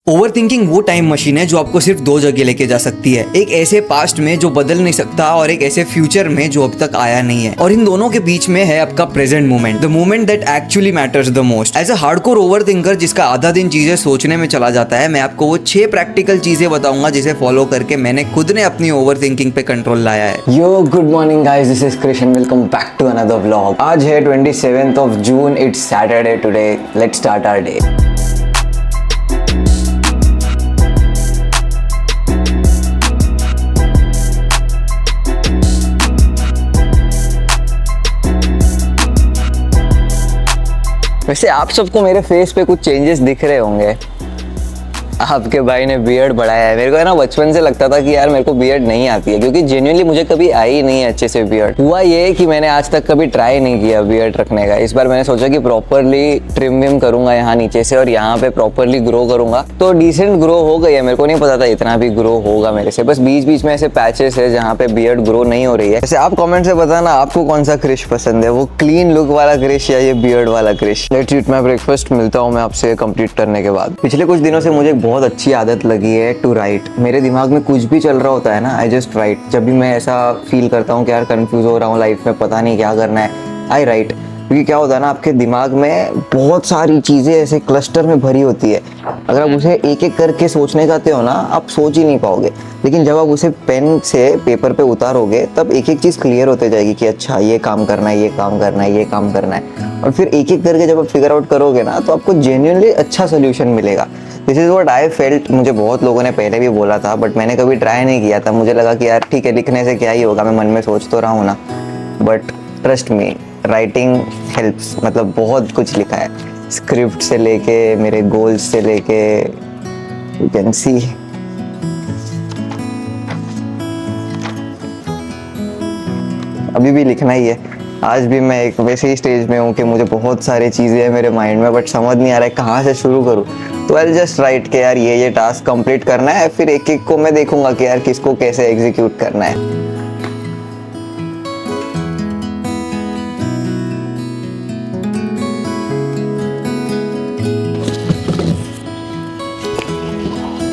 Over thinking वो time machine है जो आपको सिर्फ दो जगह लेके जा सकती है, एक ऐसे पास्ट में जो बदल नहीं सकता और एक ऐसे फ्यूचर में जो अब तक आया नहीं है। और इन दोनों के बीच में है आपका present moment, the moment that actually matters the most. As a hardcore over thinker जिसका आधा दिन चीजें सोचने में चला जाता है, मैं आपको वो 6 प्रैक्टिकल चीजें बताऊंगा जिसे फॉलो करके मैंने खुद ने अपनी ओवर थिंकिंग पे कंट्रोल लाया है। Yo good morning guys, this is Krishna, welcome back to another vlog. आज है 27th of June, it's Saturday today, let's start our day. वैसे आप सबको मेरे फेस पे कुछ चेंजेस दिख रहे होंगे। आपके भाई ने बियर्ड बढ़ाया है। मेरे को है ना बचपन से लगता था कि यार मेरे को बियर्ड नहीं आती है, क्योंकि जेन्युइनली मुझे कभी आई नहीं है अच्छे से बियर्ड। हुआ ये कि मैंने आज तक कभी ट्राई नहीं किया बियर्ड रखने का। इस बार मैंने सोचा कि प्रॉपरली ट्रिम विम करूंगा यहाँ नीचे से और यहाँ पे प्रॉपरली ग्रो करूंगा, तो डिसेंट ग्रो हो गई है। मेरे को नहीं पता था इतना भी ग्रो होगा मेरे से। बस बीच बीच में ऐसे पैचेस है जहाँ पे बियर्ड ग्रो नहीं हो रही है। जैसे आप कॉमेंट से बताना आपको कौन सा क्रिश पसंद है, वो क्लीन लुक वाला क्रिश या ये बियर्ड वाला Krish. Let's eat my breakfast. मिलता हूँ मैं आपसे कंप्लीट करने के बाद। पिछले कुछ दिनों से मुझे बहुत अच्छी आदत लगी है टू राइट। मेरे दिमाग में कुछ भी चल रहा होता है ना, आई जस्ट राइट। जब भी मैं ऐसा फील करता हूँ कि यार कंफ्यूज हो रहा हूँ लाइफ में, पता नहीं क्या करना है, आई राइट। क्योंकि क्या होता है ना, आपके दिमाग में बहुत सारी चीज़ें ऐसे क्लस्टर में भरी होती है। अगर आप उसे एक एक करके सोचने जाते हो ना, आप सोच ही नहीं पाओगे। लेकिन जब आप उसे पेन से पेपर पे उतारोगे, तब एक एक चीज़ क्लियर होते जाएगी कि अच्छा ये काम करना है, ये काम करना है, ये काम करना है। और फिर एक एक करके जब आप फिगर आउट करोगे ना, तो आपको जेन्युइनली अच्छा सोल्यूशन मिलेगा। This is what I felt. मुझे बहुत लोगों ने पहले भी बोला था, बट मैंने कभी ट्राई नहीं किया था। मुझे लगा कि यार ठीक है, लिखने से क्या ही होगा, मैं मन में सोच तो रहा हूँ ना। But trust me, writing helps. मतलब बहुत कुछ लिखा है, स्क्रिप्ट से लेके मेरे गोल्स से लेके, यू कैन सी। अभी भी लिखना ही है। आज भी मैं एक वैसे ही स्टेज में हूँ कि मुझे बहुत सारी चीज़ें हैं मेरे माइंड में, बट समझ नहीं आ रहा है कहाँ से शुरू करूँ। तो आई जस्ट राइट के यार ये टास्क कंप्लीट करना है, फिर एक एक को मैं देखूंगा कि यार किसको कैसे एग्जीक्यूट करना है।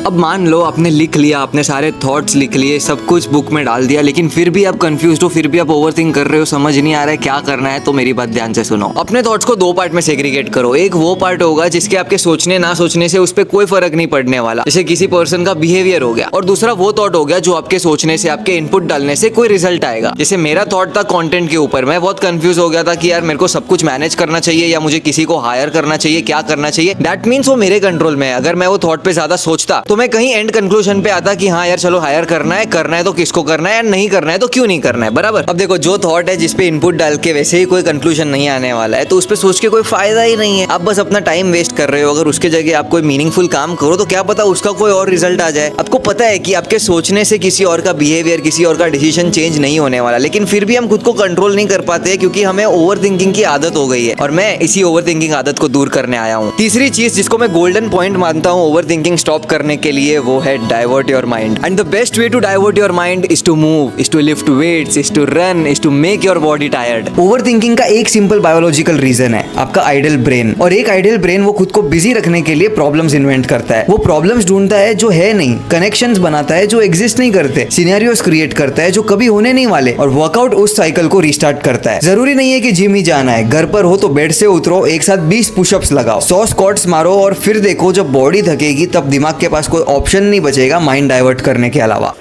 अब मान लो आपने लिख लिया, आपने सारे थॉट्स लिख लिए, सब कुछ बुक में डाल दिया, लेकिन फिर भी आप कंफ्यूज हो, फिर भी आप ओवरथिंक कर रहे हो, समझ नहीं आ रहा है क्या करना है। तो मेरी बात ध्यान से सुनो। अपने थॉट्स को 2 पार्ट में सेग्रीगेट करो। एक वो पार्ट होगा जिसके आपके सोचने ना सोचने से उस पर कोई फर्क नहीं पड़ने वाला, जैसे किसी पर्सन का बिहेवियर हो गया। और दूसरा वो थॉट हो गया जो आपके सोचने से, आपके इनपुट डालने से कोई रिजल्ट आएगा। जैसे मेरा थॉट था कंटेंट के ऊपर। मैं बहुत कंफ्यूज हो गया था कि यार मेरे को सब कुछ मैनेज करना चाहिए या मुझे किसी को हायर करना चाहिए, क्या करना चाहिए। दैट मीन्स वो मेरे कंट्रोल में है। अगर मैं वो थॉट पे ज्यादा सोचता तो मैं कहीं एंड कंक्लूजन पे आता कि हाँ यार चलो हायर करना है तो किसको करना है, नहीं करना है तो क्यों नहीं करना है, बराबर। अब देखो, जो थॉट है जिसपे इनपुट डाल के वैसे ही कोई कंक्लूजन नहीं आने वाला है, तो उस पे सोच के कोई फायदा ही नहीं है। आप बस अपना टाइम वेस्ट कर रहे हो। अगर उसके जगह आप कोई मीनिंगफुल काम करो तो क्या पता उसका कोई और रिजल्ट आ जाए। आपको पता है कि आपके सोचने से किसी और का बिहेवियर, किसी और का डिसीजन चेंज नहीं होने वाला, लेकिन फिर भी हम खुद को कंट्रोल नहीं कर पाते क्योंकि हमें ओवर थिंकिंग की आदत हो गई है। और मैं इसी ओवर थिंकिंग आदत को दूर करने आया हूँ। तीसरी चीज जिसको मैं गोल्डन पॉइंट मानता हूँ ओवर थिंकिंग स्टॉप करने के लिए, वो है divert your mind. And the best way to divert your mind is to move, is to lift weights, is to run, is to make your body tired. Overthinking का एक simple biological reason है आपका idol brain. और एक idol brain वो खुद को busy रखने के लिए प्रॉब्लम्स इन्वेंट करता है। वो प्रॉब्लम्स ढूंढता है जो है नहीं, कनेक्शंस बनाता है जो एग्जिस्ट नहीं करते, सिनेरियोस क्रिएट करता है जो कभी होने नहीं वाले, और वर्कआउट उस साइकिल को रिस्टार्ट करता है। जरूरी नहीं है कि जिम ही जाना है, घर पर हो तो बेड से उतरो, एक साथ 20 पुशअप्स लगाओ, 100 स्क्वाट्स मारो, और फिर देखो जब बॉडी थकेगी तब दिमाग के पास कोई ऑप्शन नहीं बचेगा माइंड डाइवर्ट करने के अलावा।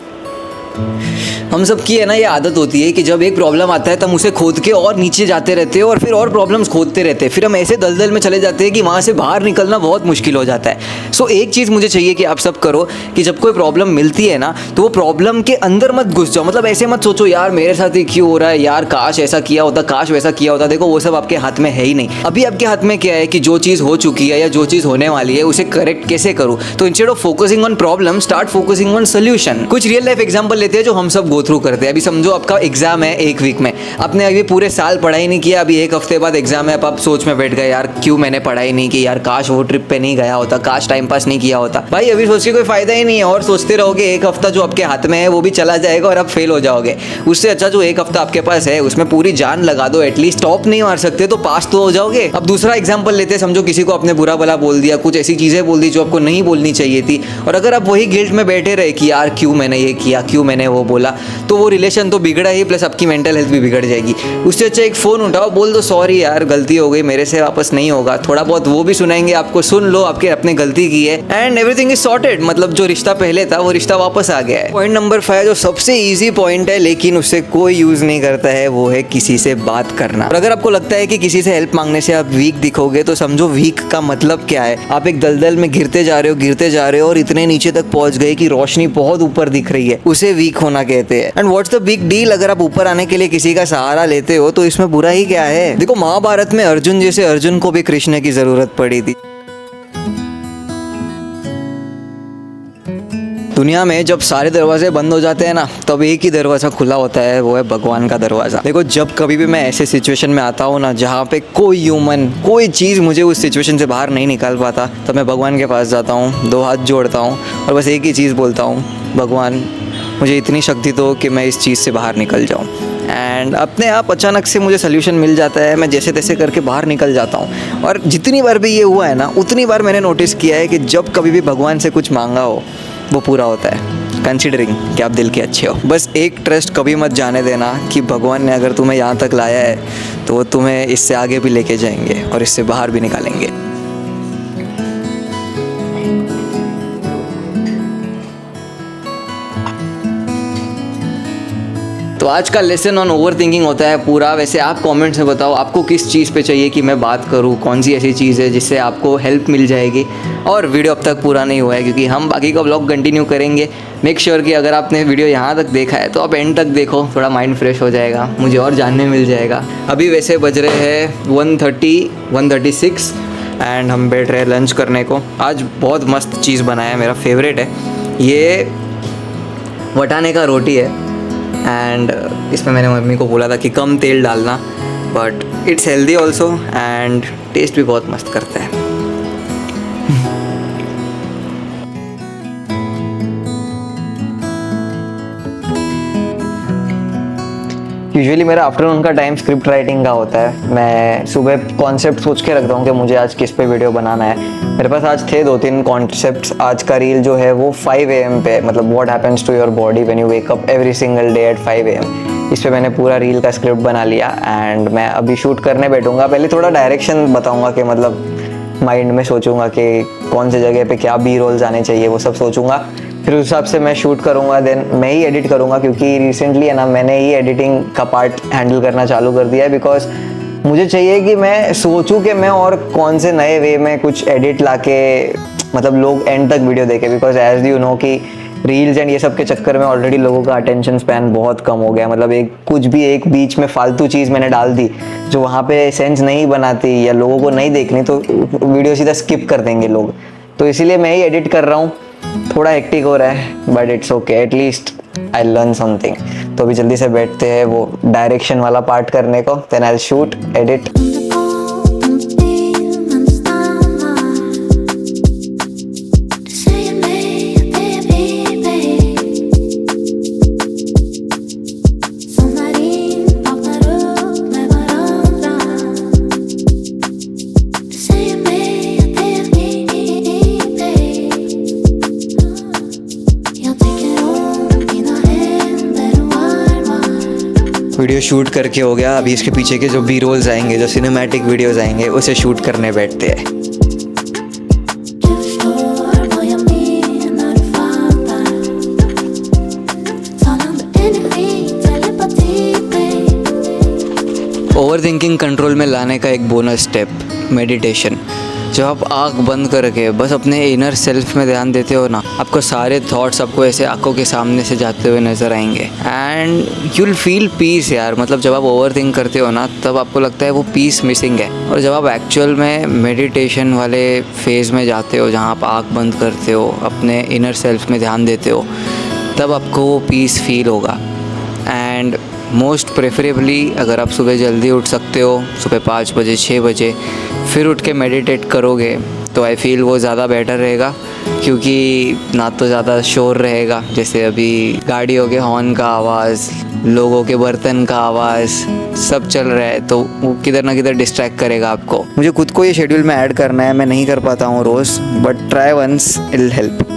हम सब की है ना ये आदत होती है कि जब एक प्रॉब्लम आता है तब उसे खोद के और नीचे जाते रहते हैं और फिर और प्रॉब्लम्स खोदते रहते हैं। फिर हम ऐसे दलदल में चले जाते हैं कि वहाँ से बाहर निकलना बहुत मुश्किल हो जाता है। सो एक चीज़ मुझे चाहिए कि आप सब करो कि जब कोई प्रॉब्लम मिलती है ना, तो वो प्रॉब्लम के अंदर मत घुस जाओ। मतलब ऐसे मत सोचो यार मेरे साथ ही क्यों हो रहा है, यार काश ऐसा किया होता, काश वैसा किया होता। देखो वो सब आपके हाथ में है ही नहीं। अभी आपके हाथ में क्या है कि जो चीज़ हो चुकी है या जो चीज़ होने वाली है उसे करेक्ट कैसे करूँ। तो instead of focusing on problem, start focusing on solution. कुछ रियल लाइफ एग्जाम्पल लेते हैं जो हम सब गो थ्रू करते हैं। अभी समझो आपका एग्जाम है एक वीक में, आपने अभी पूरे साल पढ़ाई नहीं किया, अभी एक हफ्ते बाद एग्जाम है, अब आप सोच में बैठ गए यार क्यों मैंने पढ़ाई नहीं की, यार काश वो ट्रिप पे नहीं गया होता, काश टाइम पास नहीं किया होता। भाई अभी सोच के कोई फायदा ही नहीं है, और सोचते रहोगे एक हफ्ता जो आपके हाथ में है वो भी चला जाएगा और आप फेल हो जाओगे। उससे अच्छा जो एक हफ्ता आपके पास है उसमें पूरी जान लगा दो, एटलीस्ट टॉप नहीं मार सकते तो पास तो हो जाओगे। अब दूसरा एग्जाम्पल लेते हैं, समझो किसी को आपने बुरा भला बोल दिया, कुछ ऐसी चीजें बोल दी जो आपको नहीं बोलनी चाहिए थी, और अगर आप वही गिल्ट में बैठे रहे कि यार क्यों मैंने ये किया, क्यों मैंने वो बोला, तो वो रिलेशन तो बिगड़ा ही, प्लस आपकी मेंटल हेल्थ भी बिगड़ जाएगी। उससे अच्छा एक फ़ोन उठाओ, बोल दो सॉरी यार गलती हो गई, मेरे से वापस नहीं होगा। थोड़ा बहुत वो भी सुनाएंगे आपको, सुन लो, आपके अपने गलती की है, एंड एवरीथिंग इज सॉर्टेड। मतलब जो रिश्ता पहले था वो रिश्ता वापस आ गया है। पॉइंट नंबर 5 जो सबसे ईजी पॉइंट है लेकिन उससे कोई यूज़ नहीं करता है, वो है किसी से बात करना। और अगर आपको लगता है कि किसी से हेल्प मांगने से आप वीक दिखोगे, तो समझो वीक का मतलब क्या है। आप एक दलदल में गिरते जा रहे हो और इतने नीचे तक पहुंच गए कि रोशनी बहुत ऊपर दिख रही है, उसे वीक होना कहते हैं। And what's the big deal, अगर आप ऊपर आने के लिए किसी का सहारा लेते हो तो इसमें बुरा ही क्या है। देखो महाभारत में अर्जुन जैसे अर्जुन को भी कृष्ण की जरूरत पड़ी थी। दुनिया में जब सारे दरवाजे बंद हो जाते हैं ना, तब एक ही दरवाज़ा खुला होता है, वो है भगवान का दरवाज़ा। देखो जब कभी भी मैं ऐसे सिचुएशन में आता हूँ ना जहाँ पे कोई ह्यूमन कोई चीज़ मुझे उस सिचुएशन से बाहर नहीं निकाल पाता, तब मैं भगवान के पास जाता हूँ, 2 हाथ जोड़ता हूँ और बस एक ही चीज़ बोलता हूँ, भगवान मुझे इतनी शक्ति दो कि मैं इस चीज़ से बाहर निकल जाऊँ। एंड अपने आप अचानक से मुझे सोल्यूशन मिल जाता है, मैं जैसे तैसे करके बाहर निकल जाता हूँ। और जितनी बार भी ये हुआ है ना, उतनी बार मैंने नोटिस किया है कि जब कभी भी भगवान से कुछ मांगा हो वो पूरा होता है, कंसीडरिंग कि आप दिल के अच्छे हो। बस एक ट्रस्ट कभी मत जाने देना कि भगवान ने अगर तुम्हें यहाँ तक लाया है तो वो तुम्हें इससे आगे भी लेके जाएंगे और इससे बाहर भी निकालेंगे। तो आज का लेसन ऑन ओवर थिंकिंग होता है पूरा। वैसे आप कमेंट्स में बताओ आपको किस चीज़ पे चाहिए कि मैं बात करूँ, कौन सी ऐसी चीज़ है जिससे आपको हेल्प मिल जाएगी। और वीडियो अब तक पूरा नहीं हुआ है क्योंकि हम बाकी का व्लॉग कंटिन्यू करेंगे। मेक श्योर कि अगर आपने वीडियो यहाँ तक देखा है तो आप एंड तक देखो, थोड़ा माइंड फ्रेश हो जाएगा, मुझे और जानने मिल जाएगा। अभी वैसे बज रहे हैं 1:36 एंड हम बैठ रहे हैं लंच करने को। आज बहुत मस्त चीज़ बनाया है, मेरा फेवरेट है, ये वटाने का रोटी है। एंड इसमें मैंने मम्मी को बोला था कि कम तेल डालना, but it's healthy also and taste भी बहुत मस्त करता है। यूजुअली मेरा आफ्टरनून का टाइम स्क्रिप्ट राइटिंग का होता है। मैं सुबह कॉन्सेप्ट सोच के रखता हूँ कि मुझे आज किस पे वीडियो बनाना है। मेरे पास आज थे 2-3 कॉन्सेप्ट्स। आज का रील जो है वो 5 AM पे, मतलब what happens to your body when you wake up every single day at 5 AM। इस पे मैंने पूरा रील का स्क्रिप्ट बना लिया एंड मैं अभी शूट करने बैठूंगा। पहले थोड़ा डायरेक्शन बताऊंगा कि मतलब माइंड में सोचूंगा कि कौन सी जगह पे क्या बी रोल्स आने चाहिए, वो सब सोचूंगा, फिर उस हिसाब से मैं शूट करूँगा। देन मैं ही एडिट करूँगा क्योंकि रिसेंटली है ना मैंने ही एडिटिंग का पार्ट हैंडल करना चालू कर दिया है। बिकॉज मुझे चाहिए कि मैं सोचूं कि मैं और कौन से नए वे में कुछ एडिट लाके मतलब लोग एंड तक वीडियो देखें। बिकॉज एज यू नो कि रील्स एंड ये सब के चक्कर में ऑलरेडी लोगों का अटेंशन स्पैन बहुत कम हो गया। मतलब एक बीच में फालतू चीज़ मैंने डाल दी जो वहाँ पे सेंस नहीं बनाती या लोगों को नहीं देखनी, तो वीडियो सीधा स्किप कर देंगे लोग। तो इसीलिए मैं ही एडिट कर रहा हूँ। थोड़ा हेक्टिक हो रहा है but it's okay, at least I learn something. तो अभी जल्दी से बैठते हैं वो डायरेक्शन वाला पार्ट करने को, then I shoot edit. Video shoot करके हो गया। अभी इसके पीछे के जो बी रोल्स आएंगे, जो सिनेमैटिक वीडियोस आएंगे, उसे शूट करने बैठते हैं। ओवर थिंकिंग कंट्रोल में लाने का एक बोनस स्टेप, मेडिटेशन। जब आप आँख बंद करके बस अपने इनर सेल्फ में ध्यान देते हो ना, आपको सारे थॉट्स आपको ऐसे आंखों के सामने से जाते हुए नज़र आएंगे and you will feel peace यार। मतलब जब आप ओवर थिंक करते हो ना, तब आपको लगता है वो पीस मिसिंग है। और जब आप एक्चुअल में मेडिटेशन वाले फेज़ में जाते हो, जहाँ आप आँख बंद करते हो, अपने इनर सेल्फ में ध्यान देते हो, तब आपको वो पीस फील होगा। एंड मोस्ट प्रेफरेबली अगर आप सुबह जल्दी उठ सकते हो, सुबह 5 बजे 6 बजे, फिर उठ के मेडिटेट करोगे तो आई फील वो ज़्यादा बेटर रहेगा, क्योंकि ना तो ज़्यादा शोर रहेगा, जैसे अभी गाड़ियों के हॉर्न का आवाज़, लोगों के बर्तन का आवाज़ सब चल रहा है, तो वो किधर ना किधर डिस्ट्रैक्ट करेगा आपको। मुझे खुद को ये शेड्यूल में ऐड करना है, मैं नहीं कर पाता हूँ रोज़, but try once, it will help.